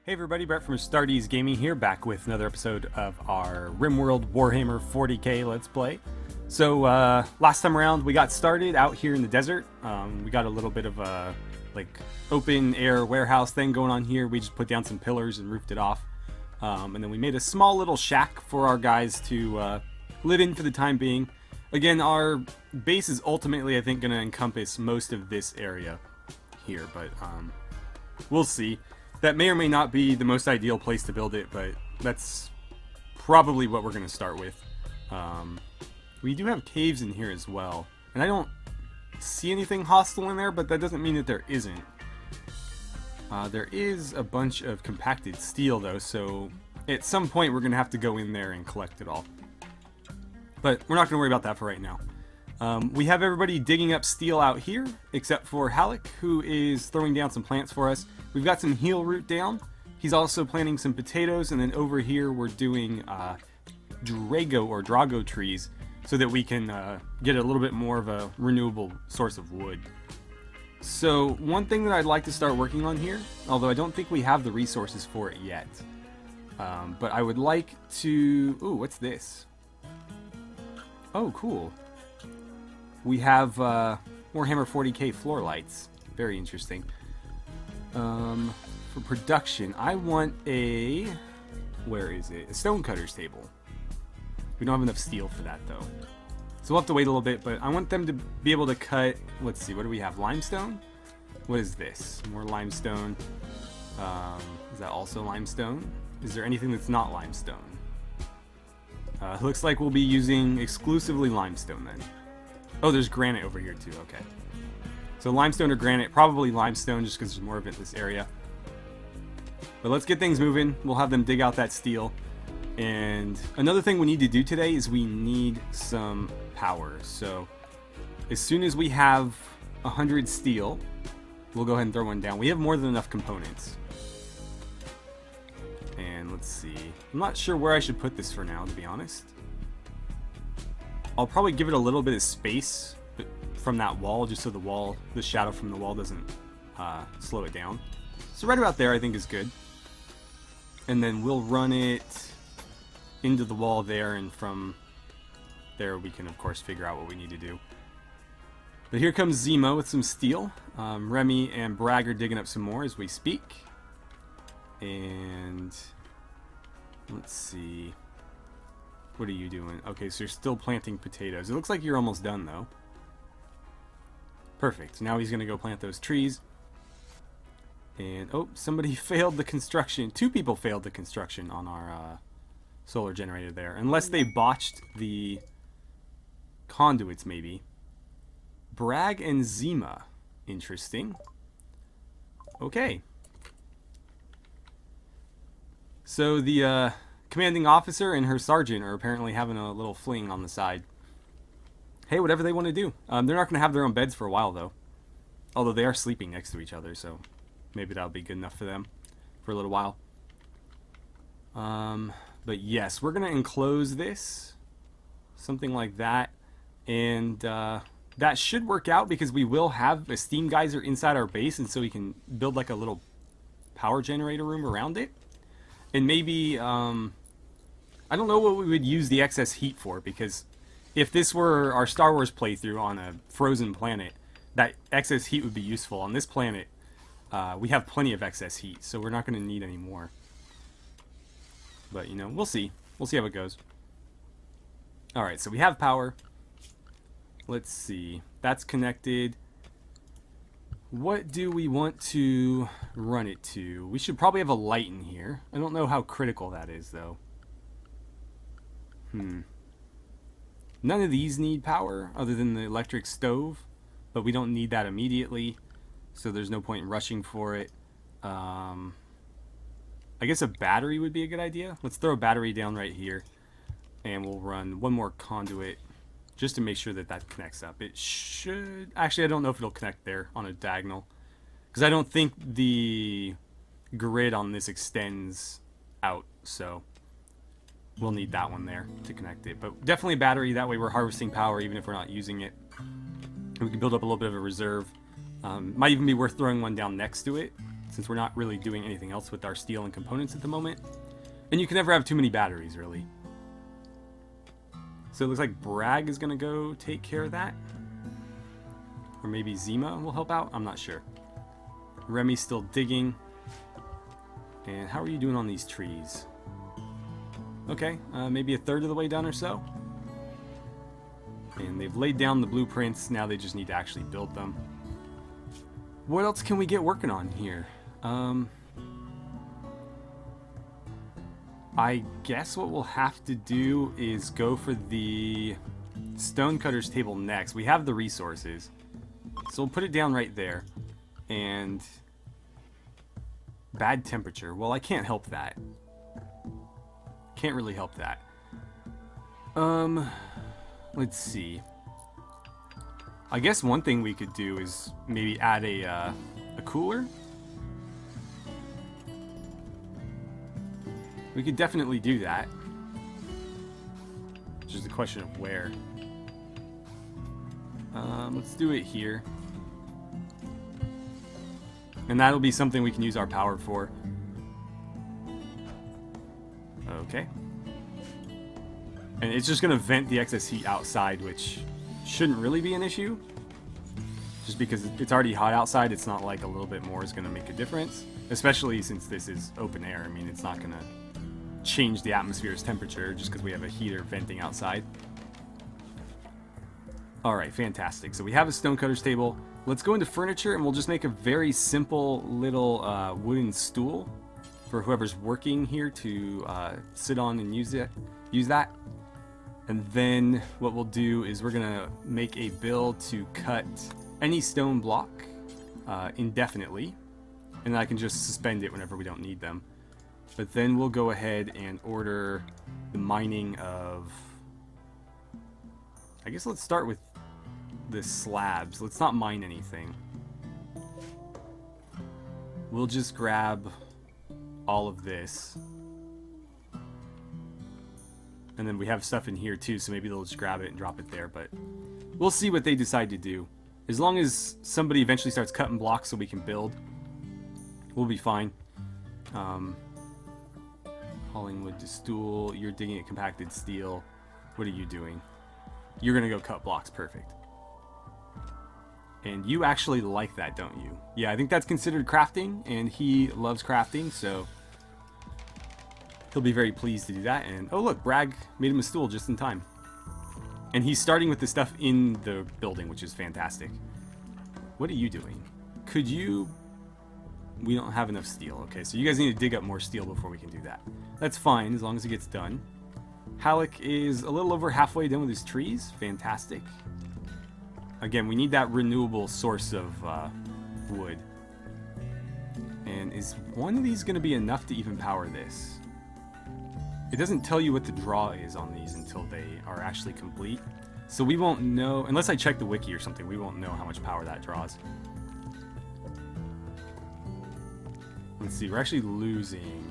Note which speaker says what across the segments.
Speaker 1: Hey everybody, Brett from AstartesGaming here, back with another episode of our RimWorld Warhammer 40k Let's Play. So, last time around we got started out here in the desert. We got a little bit of a, open air warehouse thing going on here. We just put down some pillars and roofed it off. And then we made a small little shack for our guys to live in for the time being. Again, our base is ultimately, I think, going to encompass most of this area here, but we'll see. That may or may not be the most ideal place to build it, but that's probably what we're going to start with. We do have caves in here as well, and I don't see anything hostile in there, but that doesn't mean that there isn't. There is a bunch of compacted steel, though, so at some point we're going to have to go in there and collect it all. But we're not going to worry about that for right now. We have everybody digging up steel out here, except for Halleck, who is throwing down some plants for us. We've got some heel root down. He's also planting some potatoes, and then over here we're doing Drago trees, so that we can get a little bit more of a renewable source of wood. So one thing that I'd like to start working on here, although I don't think we have the resources for it yet, but I would like to... Ooh, what's this? Oh, cool. We have Warhammer 40k floor lights. Very interesting. For production, I want a... Where is it? A stonecutter's table. We don't have enough steel for that, though. So we'll have to wait a little bit, but I want them to be able to cut... Let's see, what do we have? Limestone? What is this? More limestone. Is that also limestone? Is there anything that's not limestone? Looks like we'll be using exclusively limestone, then. Oh, there's granite over here, too. Okay. So limestone or granite, probably limestone just because there's more of it in this area. But let's get things moving. We'll have them dig out that steel. And another thing we need to do today is we need some power. So as soon as we have 100 steel, we'll go ahead and throw one down. We have more than enough components. And let's see. I'm not sure where I should put this for now, to be honest. I'll probably give it a little bit of space from that wall, just so the shadow from the wall doesn't slow it down. So right about there I think is good. And then we'll run it into the wall there, and from there we can of course figure out what we need to do. But here comes Zima with some steel. Remy and Bragg are digging up some more as we speak. And let's see. What are you doing? Okay, so you're still planting potatoes. It looks like you're almost done, though. Perfect. Now he's going to go plant those trees. And, oh, somebody failed the construction. 2 people failed the construction on our solar generator there. Unless they botched the conduits, maybe. Bragg and Zima. Interesting. Okay. So the commanding officer and her sergeant are apparently having a little fling on the side. Hey, whatever they want to do. They're not going to have their own beds for a while, though. Although they are sleeping next to each other, so maybe that'll be good enough for them for a little while. But yes, we're going to enclose this. Something like that. And that should work out because we will have a steam geyser inside our base, and so we can build like a little power generator room around it. And maybe, I don't know what we would use the excess heat for, because if this were our Star Wars playthrough on a frozen planet, that excess heat would be useful. On this planet, we have plenty of excess heat, so we're not going to need any more. But, you know, we'll see. We'll see how it goes. Alright, so we have power. Let's see. That's connected. What do we want to run it to? We should probably have a light in here. I don't know how critical that is, though. None of these need power other than the electric stove, but we don't need that immediately, so there's no point in rushing for it. I guess a battery would be a good idea. Let's throw a battery down right here, and we'll run one more conduit just to make sure that that connects up. It should... Actually, I don't know if it'll connect there on a diagonal, because I don't think the grid on this extends out, so we'll need that one there to connect it. But definitely a battery, that way we're harvesting power even if we're not using it. And we can build up a little bit of a reserve. Might even be worth throwing one down next to it since we're not really doing anything else with our steel and components at the moment. And you can never have too many batteries, really. So it looks like Bragg is going to go take care of that. Or maybe Zima will help out. I'm not sure. Remy's still digging. And how are you doing on these trees? Okay, maybe a third of the way done or so. And they've laid down the blueprints. Now they just need to actually build them. What else can we get working on here? I guess what we'll have to do is go for the Stonecutter's table next. We have the resources. So we'll put it down right there. And bad temperature. Well, I can't help that. Can't really help that. Let's see. I guess one thing we could do is maybe add a cooler. We could definitely do that. It's just a question of where. Let's do it here. And that'll be something we can use our power for. Okay. And it's just going to vent the excess heat outside, which shouldn't really be an issue. Just because it's already hot outside, it's not like a little bit more is going to make a difference. Especially since this is open air. I mean, it's not going to change the atmosphere's temperature just because we have a heater venting outside. Alright, fantastic. So we have a Stonecutter's table. Let's go into furniture and we'll just make a very simple little wooden stool for whoever's working here to sit on and use that. And then what we'll do is we're gonna make a build to cut any stone block indefinitely, and then I can just suspend it whenever we don't need them. But then we'll go ahead and order the mining of, I guess let's start with the slabs. Let's not mine anything. We'll just grab all of this. And then we have stuff in here too, so maybe they'll just grab it and drop it there, but we'll see what they decide to do. As long as somebody eventually starts cutting blocks so we can build, we'll be fine. Hauling wood to stool, you're digging at compacted steel. What are you doing? You're gonna go cut blocks, perfect. And you actually like that, don't you? Yeah, I think that's considered crafting, and he loves crafting, so he'll be very pleased to do that. And oh look, Bragg made him a stool just in time. And he's starting with the stuff in the building, which is fantastic. What are you doing? Could you... We don't have enough steel. Okay, so you guys need to dig up more steel before we can do that. That's fine, as long as it gets done. Halleck is a little over halfway done with his trees. Fantastic. Again, we need that renewable source of wood. And is one of these going to be enough to even power this? It doesn't tell you what the draw is on these until they are actually complete. So we won't know, unless I check the wiki or something, we won't know how much power that draws. Let's see, we're actually losing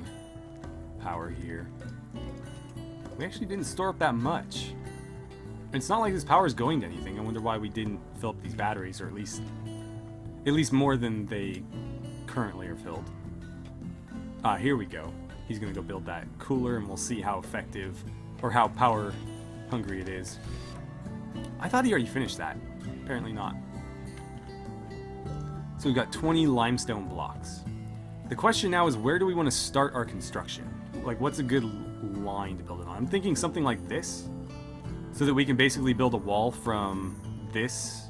Speaker 1: power here. We actually didn't store up that much. It's not like this power is going to anything. I wonder why we didn't fill up these batteries, or at least more than they currently are filled. Ah, here we go. He's gonna go build that cooler, and we'll see how effective or how power hungry it is. I thought he already finished that. Apparently not. So we've got 20 limestone blocks. The question now is, where do we want to start our construction? Like, what's a good line to build it on? I'm thinking something like this, so that we can basically build a wall from this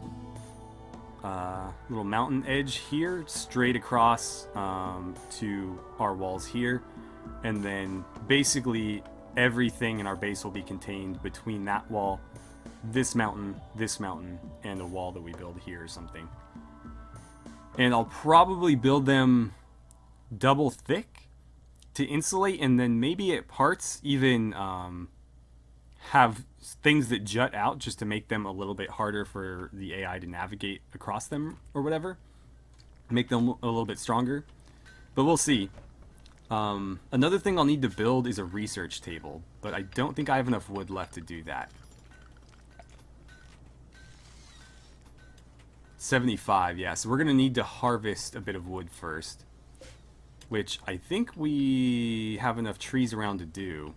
Speaker 1: little mountain edge here straight across to our walls here, and then basically everything in our base will be contained between that wall, this mountain, and a wall that we build here or something. And I'll probably build them double thick to insulate, and then maybe at parts even have things that jut out just to make them a little bit harder for the AI to navigate across them or whatever. Make them a little bit stronger. But we'll see. Another thing I'll need to build is a research table, but I don't think I have enough wood left to do that. 75, yeah, so we're going to need to harvest a bit of wood first. which I think we have enough trees around to do.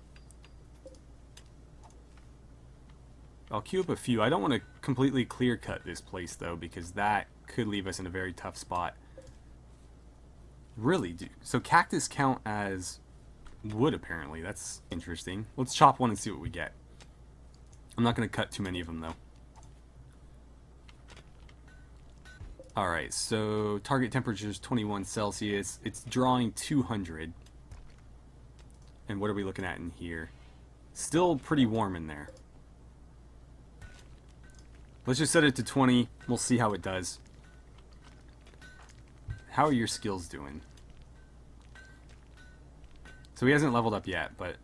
Speaker 1: I'll queue up a few. I don't want to completely clear cut this place though, because that could leave us in a very tough spot. Really, do so cactus count as wood apparently. That's interesting. Let's chop one and see what we get. I'm not going to cut too many of them though. Alright, so target temperature is 21 Celsius. It's drawing 200. And what are we looking at in here? Still pretty warm in there. Let's just set it to 20. We'll see how it does. How are your skills doing? So he hasn't leveled up yet, but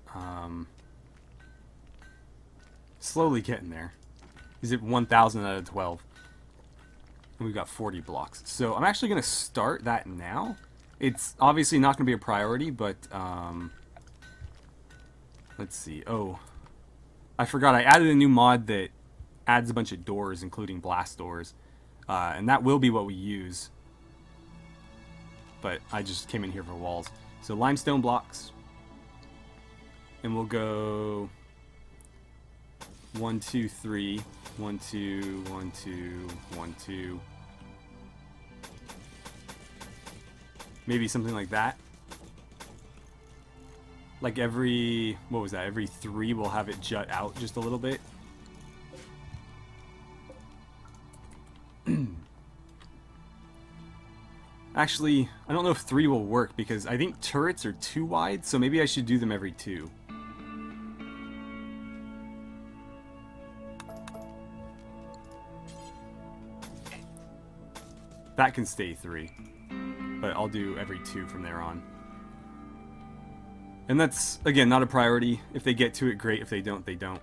Speaker 1: slowly getting there. He's at 1,000 out of 12. And we've got 40 blocks. So I'm actually going to start that now. It's obviously not going to be a priority, but let's see. Oh, I forgot. I added a new mod that adds a bunch of doors, including blast doors. And that will be what we use. But I just came in here for walls. So limestone blocks. And we'll go 1, 2, 3. 1, 2, 1, 2, 1, 2. Maybe something like that. Like every, what was that? Every 3 we'll have it jut out just a little bit. Actually, I don't know if 3 will work because I think turrets are too wide, so maybe I should do them every 2. That can stay 3, but I'll do every 2 from there on. And that's, again, not a priority. If they get to it, great. If they don't, they don't.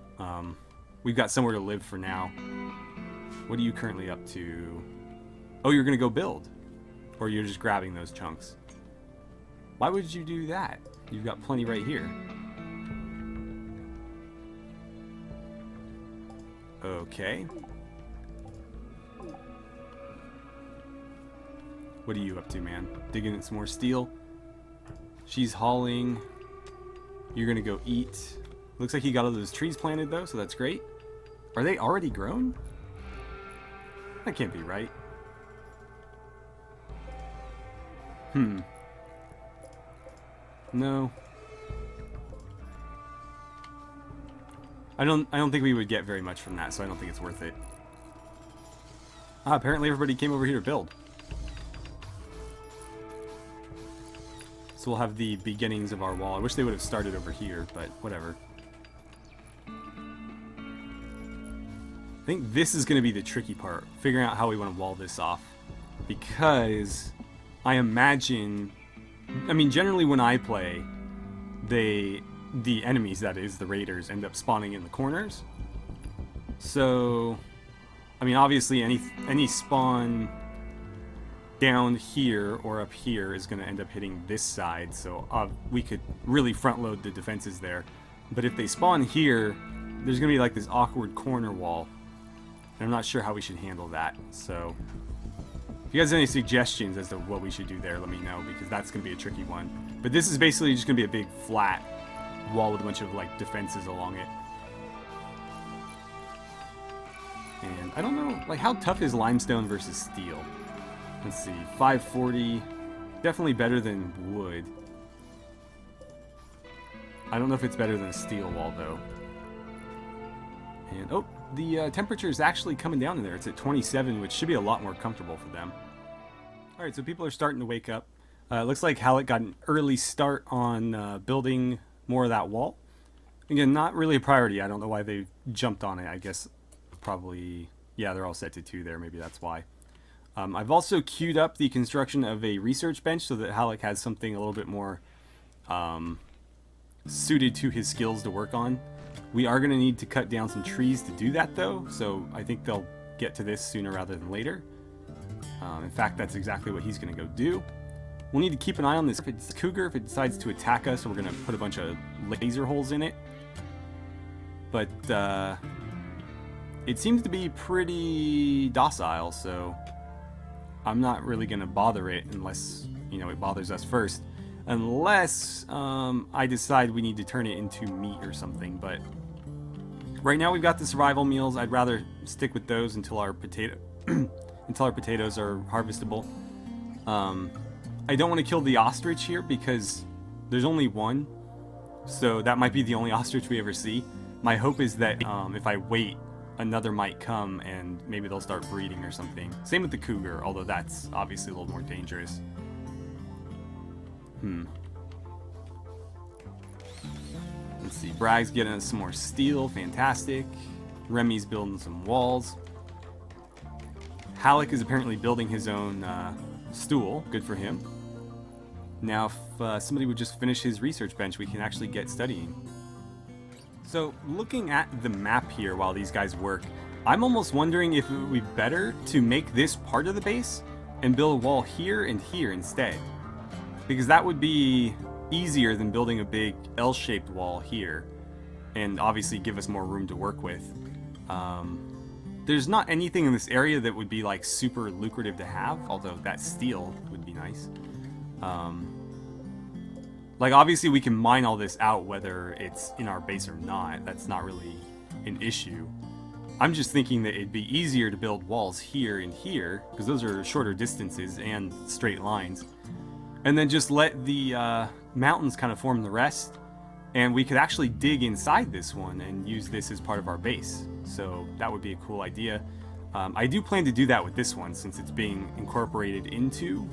Speaker 1: We've got somewhere to live for now. What are you currently up to? Oh, you're going to go build. Or you're just grabbing those chunks. Why would you do that? You've got plenty right here. Okay. What are you up to, man? Digging in some more steel. She's hauling. You're gonna go eat. Looks like you got all those trees planted though, so that's great. Are they already grown? That can't be right. No. I don't think we would get very much from that, so I don't think it's worth it. Ah, apparently everybody came over here to build. So we'll have the beginnings of our wall. I wish they would have started over here, but whatever. I think this is going to be the tricky part, figuring out how we want to wall this off. Because I imagine, I mean, generally when I play, the enemies, that is, the raiders, end up spawning in the corners. So, I mean, obviously any spawn down here or up here is going to end up hitting this side, so we could really front load the defenses there. But if they spawn here, there's going to be like this awkward corner wall, and I'm not sure how we should handle that. So if you guys have any suggestions as to what we should do there, let me know, because that's going to be a tricky one. But this is basically just going to be a big flat wall with a bunch of like defenses along it. And I don't know, like, how tough is limestone versus steel? Let's see, 540, definitely better than wood. I don't know if it's better than a steel wall, though. And, oh, the temperature is actually coming down in there. It's at 27, which should be a lot more comfortable for them. Alright, so people are starting to wake up. It looks like Halleck got an early start on building more of that wall. Again, not really a priority. I don't know why they jumped on it. I guess probably, yeah, they're all set to 2 there. Maybe that's why. I've also queued up the construction of a research bench so that Halleck has something a little bit more suited to his skills to work on. We are going to need to cut down some trees to do that, though, so I think they'll get to this sooner rather than later. In fact, that's exactly what he's going to go do. We'll need to keep an eye on this Cougar. If it decides to attack us, we're going to put a bunch of laser holes in it. But it seems to be pretty docile, so I'm not really going to bother it unless, you know, it bothers us first. Unless I decide we need to turn it into meat or something. But right now we've got the survival meals. I'd rather stick with those until our until our potatoes are harvestable. I don't want to kill the ostrich here because there's only one, so that might be the only ostrich we ever see. My hope is that if I wait, another might come and maybe they'll start breeding or something. Same with the cougar, although that's obviously a little more dangerous. Let's see, Bragg's getting us some more steel, fantastic. Remy's building some walls. Halleck is apparently building his own stool, good for him. Now if somebody would just finish his research bench, we can actually get studying. So looking at the map here while these guys work, I'm almost wondering if it would be better to make this part of the base and build a wall here and here instead. Because that would be easier than building a big L-shaped wall here, and obviously give us more room to work with. There's not anything in this area that would be like super lucrative to have, although that steel would be nice. Like obviously we can mine all this out whether it's in our base or not. That's not really an issue. I'm just thinking that it'd be easier to build walls here and here, because those are shorter distances and straight lines. And then just let the mountains kind of form the rest, and we could actually dig inside this one and use this as part of our base. So that would be a cool idea. I do plan to do that with this one since it's being incorporated into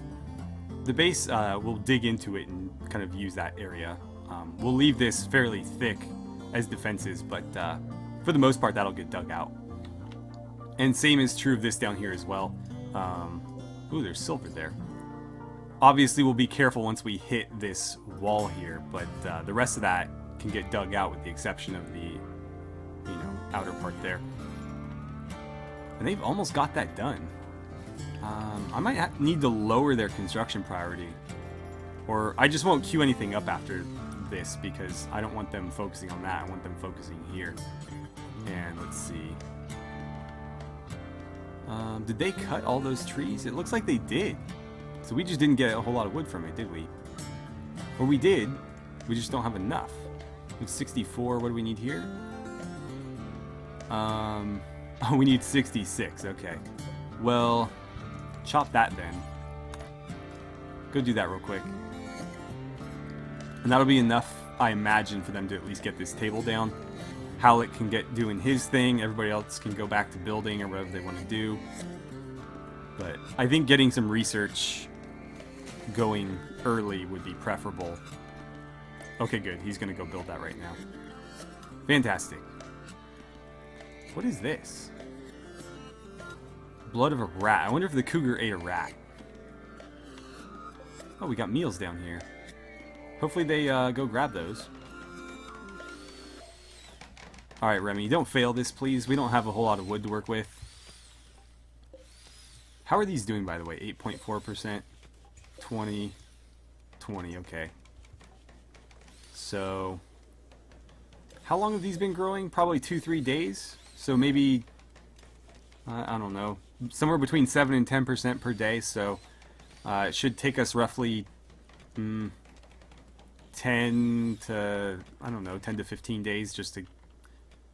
Speaker 1: the base. We'll dig into it and kind of use that area. We'll leave this fairly thick as defenses, but for the most part that'll get dug out. And same is true of this down here as well. Ooh, there's silver there. Obviously we'll be careful once we hit this wall here, but the rest of that can get dug out with the exception of the, outer part there. And they've almost got that done. I might need to lower their construction priority, or I just won't queue anything up after this because I don't want them focusing on that. I want them focusing here. And let's see. Did they cut all those trees? It looks like they did. So we just didn't get a whole lot of wood from it, did we? Or we did, we just don't have enough. It's 64, what do we need here? Oh, we need 66, okay. Well, chop that then. Go do that real quick. And that'll be enough, I imagine, for them to at least get this table down. Halleck can get doing his thing, everybody else can go back to building or whatever they want to do. But I think getting some research going early would be preferable. Okay, good. He's going to go build that right now. Fantastic. What is this? Blood of a rat. I wonder if the cougar ate a rat. Oh, we got meals down here. Hopefully they go grab those. Alright, Remy, don't fail this, please. We don't have a whole lot of wood to work with. How are these doing, by the way? 8.4%. 20, 20, okay. So, how long have these been growing? Probably 2-3 days. So maybe, I don't know, somewhere between 7 and 10% per day. So it should take us roughly 10 to, I don't know, 10 to 15 days just to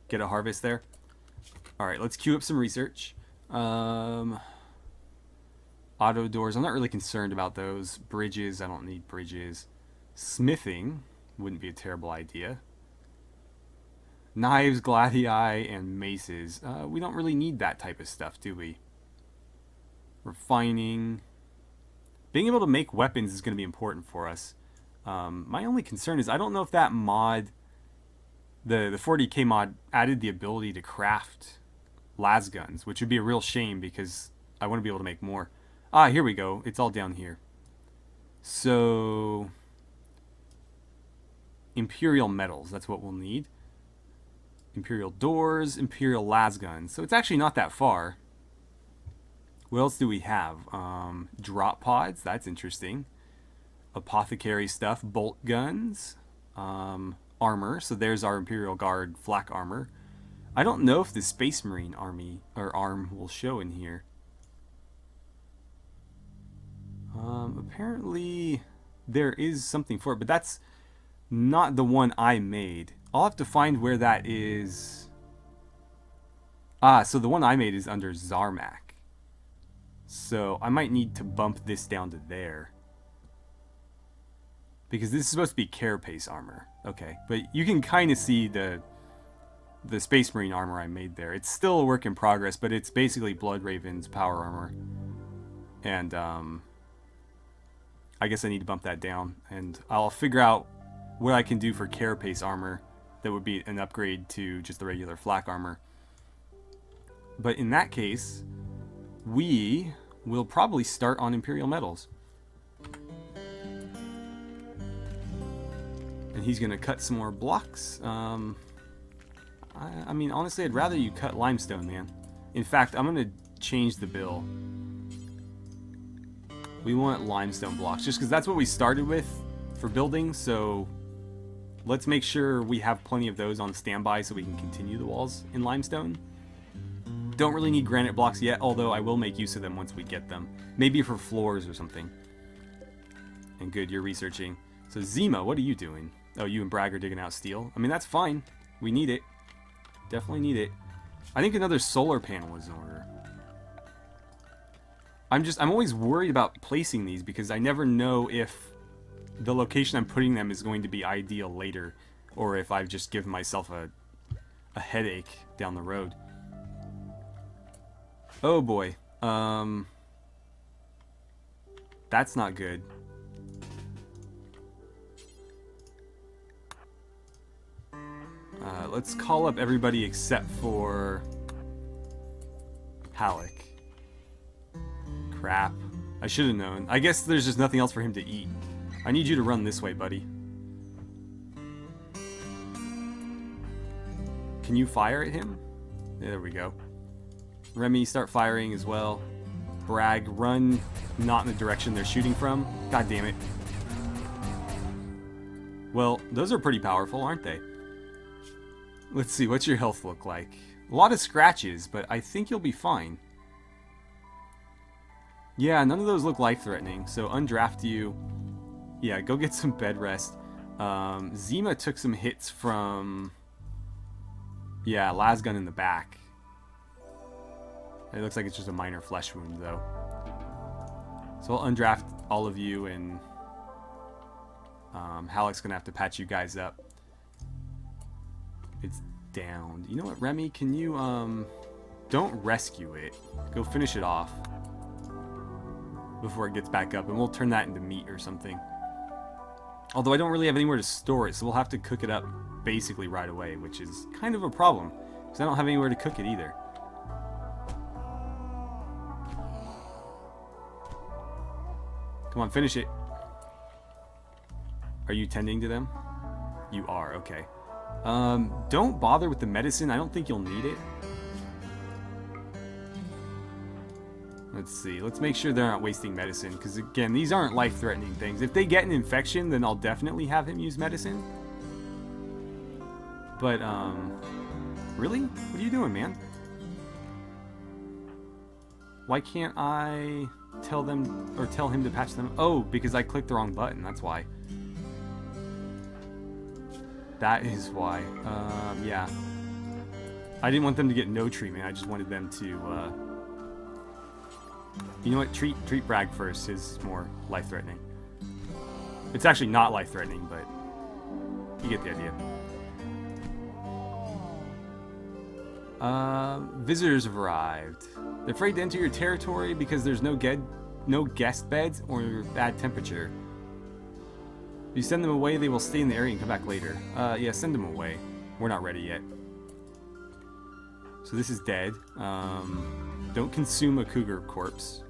Speaker 1: get a harvest there. All right, let's queue up some research. Auto doors, I'm not really concerned about those. Bridges, I don't need bridges. Smithing wouldn't be a terrible idea. Knives, gladii, and maces. We don't really need that type of stuff, do we? Refining. Being able to make weapons is going to be important for us. My only concern is I don't know if that mod, the 40k mod, added the ability to craft las guns, which would be a real shame because I want to be able to make more. Ah, here we go. It's all down here. So, Imperial metals, that's what we'll need. Imperial doors, Imperial las guns. So it's actually not that far. What else do we have? Drop pods, that's interesting. Apothecary stuff, bolt guns, armor. So there's our Imperial Guard flak armor. I don't know if the Space Marine army or arm will show in here. Apparently there is something for it, but that's not the one I made. I'll have to find where that is. Ah, so the one I made is under Zarmak. So I might need to bump this down to there. Because this is supposed to be carapace armor. Okay, but you can kind of see the Space Marine armor I made there. It's still a work in progress, but it's basically Blood Raven's power armor. And I guess I need to bump that down. And I'll figure out what I can do for carapace armor that would be an upgrade to just the regular flak armor. But in that case, we will probably start on Imperial Metals. And he's going to cut some more blocks. I mean, honestly, I'd rather you cut limestone, man. In fact, I'm going to change the bill. We want limestone blocks, just because that's what we started with for building, so let's make sure we have plenty of those on standby so we can continue the walls in limestone. Don't really need granite blocks yet, although I will make use of them once we get them. Maybe for floors or something. And good, you're researching. So Zima, what are you doing? Oh, you and Bragg are digging out steel. I mean, that's fine. We need it. Definitely need it. I think another solar panel is in order. I'm always worried about placing these because I never know if the location I'm putting them is going to be ideal later, or if I've just given myself a headache down the road. Oh boy. That's not good. Let's call up everybody except for Halleck. Crap. I should have known. I guess there's just nothing else for him to eat. I need you to run this way, buddy. Can you fire at him? There we go. Remy, start firing as well. Bragg, run not in the direction they're shooting from. God damn it. Well, those are pretty powerful, aren't they? Let's see, what's your health look like? A lot of scratches, but I think you'll be fine. Yeah, none of those look life-threatening, so undraft you. Yeah, go get some bed rest. Zima took some hits from... yeah, lasgun in the back. It looks like it's just a minor flesh wound, though. So I'll undraft all of you, and Halleck's going to have to patch you guys up. It's down. You know what, Remy? Can you, don't rescue it. Go finish it off before it gets back up, and we'll turn that into meat or something. Although I don't really have anywhere to store it, so we'll have to cook it up basically right away, which is kind of a problem, because I don't have anywhere to cook it either. Come on, finish it. Are you tending to them? You are, okay. Don't bother with the medicine. I don't think you'll need it. Let's see. Let's make sure they're not wasting medicine, because again, these aren't life-threatening things. If they get an infection, then I'll definitely have him use medicine. But, really? What are you doing, man? Why can't I tell them, or tell him to patch them? Oh, because I clicked the wrong button. That's why. That is why. Yeah. I didn't want them to get no treatment. I just wanted them to, you know what? Treat Bragg first. His more life-threatening. It's actually not life-threatening, but you get the idea. Visitors have arrived. They're afraid to enter your territory because there's no guest beds or bad temperature. If you send them away, they will stay in the area and come back later. Yeah, send them away. We're not ready yet. So this is dead. Don't consume a cougar corpse.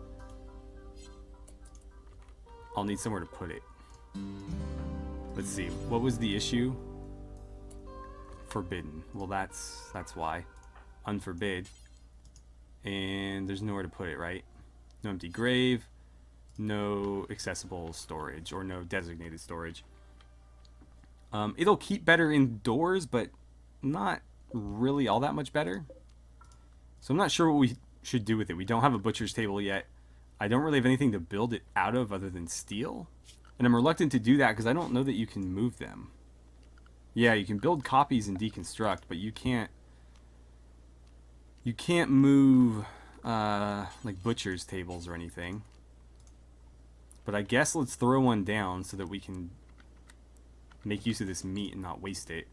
Speaker 1: I'll need somewhere to put it. Let's see. What was the issue? Forbidden. Well, that's why. Unforbid. And there's nowhere to put it, right? No empty grave. No accessible storage, or no designated storage. It'll keep better indoors, but not really all that much better. So I'm not sure what we should do with it. We don't have a butcher's table yet. I don't really have anything to build it out of other than steel. And I'm reluctant to do that because I don't know that you can move them. Yeah, you can build copies and deconstruct, but you can't move like butcher's tables or anything. But I guess let's throw one down so that we can make use of this meat and not waste it.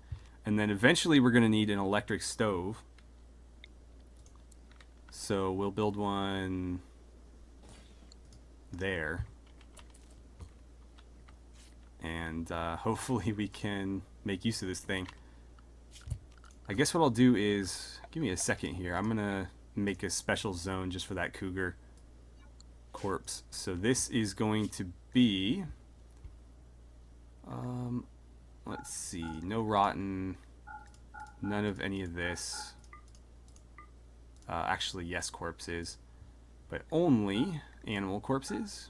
Speaker 1: And then eventually we're going to need an electric stove. So we'll build one there. And hopefully we can make use of this thing. I guess what I'll do is, give me a second here. I'm going to make a special zone just for that cougar corpse. So this is going to be, let's see, no rotten, none of any of this. Actually, yes, corpses, but only animal corpses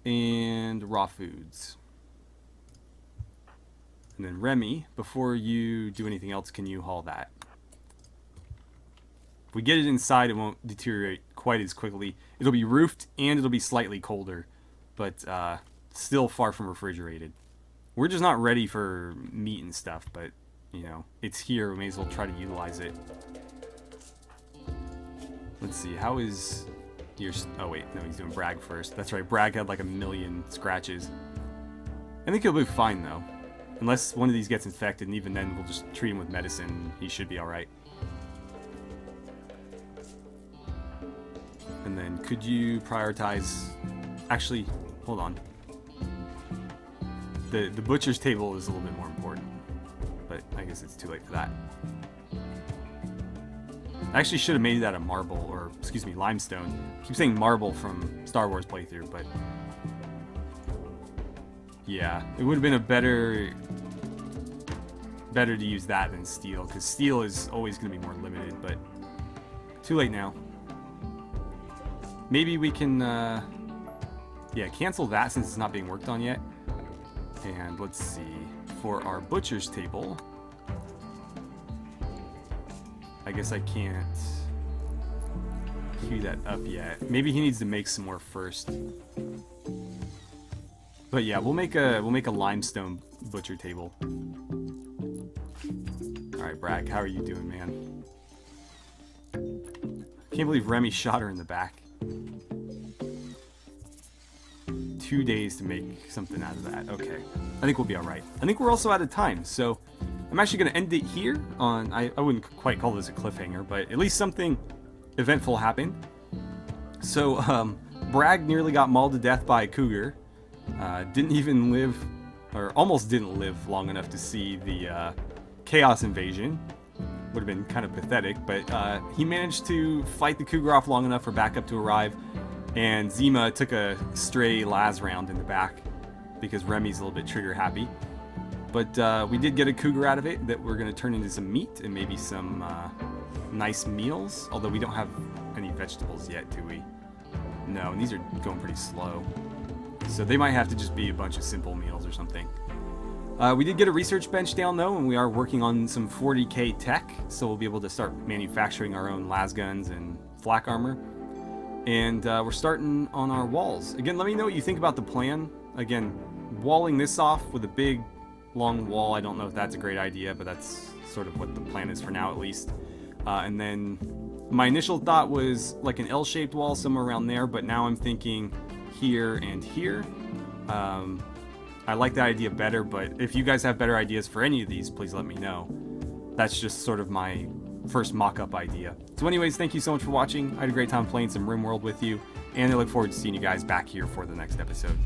Speaker 1: and raw foods. And then Remy, before you do anything else, can you haul that? If we get it inside, it won't deteriorate quite as quickly. It'll be roofed and it'll be slightly colder, but still far from refrigerated. We're just not ready for meat and stuff, but you know, it's here. We may as well try to utilize it. Let's see, how is your... Oh wait, no, he's doing Bragg first. That's right, Bragg had like 1,000,000 scratches. I think he'll be fine though. Unless one of these gets infected, and even then we'll just treat him with medicine. He should be alright. And then could you prioritize... Actually, hold on. The butcher's table is a little bit more important. But I guess it's too late for that. I actually should have made that a marble, or excuse me, limestone. I keep saying marble from Star Wars playthrough, but yeah, it would have been a better to use that than steel, because steel is always going to be more limited, but too late now. Maybe we can, yeah, cancel that since it's not being worked on yet. And let's see, for our butcher's table, I guess I can't queue that up yet. Maybe he needs to make some more first. But yeah, we'll make a limestone butcher table. All right, Bragg, how are you doing, man? Can't believe Remy shot her in the back. 2 days to make something out of that. Okay, I think we'll be all right. I think we're also out of time, so I'm actually going to end it here on, I wouldn't quite call this a cliffhanger, but at least something eventful happened. So, Bragg nearly got mauled to death by a cougar. Didn't even live, or almost didn't live long enough to see the chaos invasion. Would have been kind of pathetic, but he managed to fight the cougar off long enough for backup to arrive, and Zima took a stray las round in the back because Remy's a little bit trigger happy. But we did get a cougar out of it that we're going to turn into some meat and maybe some nice meals. Although we don't have any vegetables yet, do we? No, and these are going pretty slow. So they might have to just be a bunch of simple meals or something. We did get a research bench down though, and we are working on some 40k tech. So we'll be able to start manufacturing our own las guns and flak armor. And we're starting on our walls. Again, let me know what you think about the plan. Again, walling this off with a big long wall, I don't know if that's a great idea, but that's sort of what the plan is for now at least. And then my initial thought was like an L-shaped wall somewhere around there, but now I'm thinking here and here. I like that idea better, but if you guys have better ideas for any of these, please let me know. That's just sort of my first mock-up idea. So anyways, thank you so much for watching. I had a great time playing some RimWorld with you, and I look forward to seeing you guys back here for the next episode.